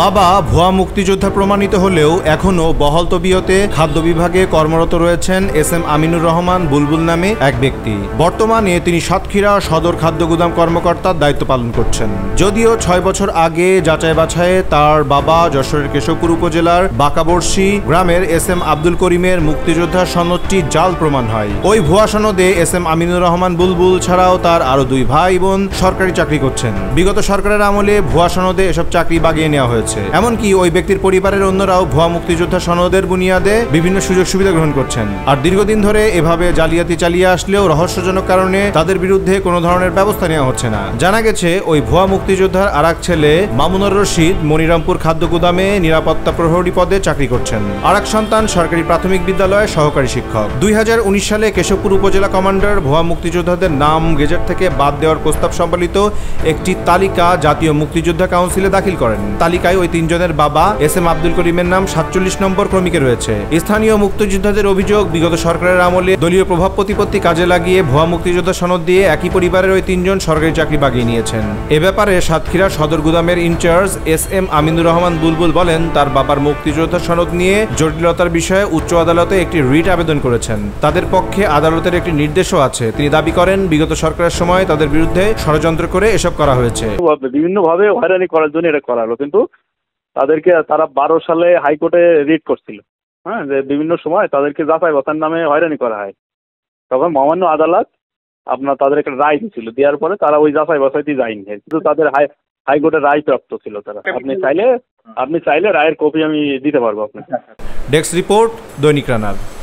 বাবা ভুয়া মুক্তিযোদ্ধা প্রমাণিত হলেও এখনও বহাল তবিয়তে খাদ্য বিভাগে কর্মরত রয়েছেন এস.এম. আমিনুর রহমান বুলবুল নামে এক ব্যক্তি। বর্তমানে তিনি সাতক্ষীরা সদর খাদ্য গুদাম কর্মকর্তার দায়িত্ব পালন করছেন। যদিও ৬ বছর আগে যাচাই বাছাইয়ে তার বাবা যশোরের কেশবপুর উপজেলার বাঁকাবর্ষী গ্রামের এস.এম. আব্দুল করিমের মুক্তিযোদ্ধার সনদটি জাল প্রমাণ হয়। ওই ভুয়া সনদে এস.এম. আমিনুর রহমান বুলবুল ছাড়াও তার আরো 2 ভাই বোন সরকারি চাকরি করছেন। বিগত সরকারের আমলে ভুয়া সনদে এসব চাকরি বাগিয়ে নেওয়া হয়েছে। এমনকি ওই ব্যক্তির পরিবারের অন্যরাও ভুয়া মুক্তিযোদ্ধা সনদের বুনিয়াদে বিভিন্ন সুযোগ সুবিধা গ্রহণ করছেন। আর দীর্ঘদিন ধরে এভাবে জালিয়াতি চালিয়ে আসলেও রহস্যজনক কারণে তাদের বিরুদ্ধে কোনো ধরনের ব্যবস্থা নেওয়া হচ্ছে না। জানা গেছে ওই ভুয়া মুক্তিযোদ্ধার আরেক ছেলে মামুনুর রশিদ মনিরামপুর খাদ্য গুদামে নিরাপত্তা প্রহরী পদে চাকরি করছেন। আরেক সন্তান সরকারি প্রাথমিক বিদ্যালয়ে সহকারী শিক্ষক। 2019 সালে কেশবপুর উপজেলা কমান্ডার ভুয়া মুক্তিযোদ্ধাদের নাম গেজেট থেকে বাদ দেওয়ার প্রস্তাব সম্বলিত একটি তালিকা জাতীয় মুক্তিযোদ্ধা কাউন্সিলে দাখিল করেন। তালিকায় ওই 3 জনের বাবা এস.এম. আব্দুল করিমের নাম 47 নম্বর ক্রমিকে রয়েছে। স্থানীয় মুক্তিযোদ্ধাদের অভিযোগ, বিগত সরকারের আমলে দলীয় প্রভাব প্রতিপত্তি কাজে লাগিয়ে ভুয়া মুক্তিযোদ্ধা সনদ দিয়ে একই পরিবারের ওই 3 জন সরকারি চাকরি বাগিয়ে নিয়েছেন। এ ব্যাপারে সাতক্ষীরা সদর গুদামের ইনচার্জ এস.এম. আমিনুর রহমান বুলবুল বলেন, তার বাবার মুক্তিযোদ্ধা সনদ নিয়ে জটিলতার বিষয়ে উচ্চ আদালতে একটি রিট আবেদন করেছেন। তাদের পক্ষে আদালতের একটি নির্দেশও আছে। তিনি দাবি করেন, বিগত সরকারের সময় তাদের বিরুদ্ধে ষড়যন্ত্র করে এসব করা হয়েছে। বিভিন্নভাবে হয়রানি করার জন্য এটা করা হলো, কিন্তু তারা 12 সালে হাইকোর্টে রিট করছিল। হ্যাঁ, যে বিভিন্ন সময় তাদেরকে যাচাই বাছাইয়ের নামে হয়রানি করা হয়। তখন মহামান্য আদালত তাদের একটা রায় দিয়েছিল, দেওয়ার পরে তারা ওই যাচাই বাছাইতে যায়নি, কিন্তু তাদের হাইকোর্টের রায় প্রাপ্ত ছিল। তারা আপনি চাইলে রায়ের কপি আমি দিতে পারবো আপনাকে। ডেস্ক রিপোর্ট, দৈনিক রানার।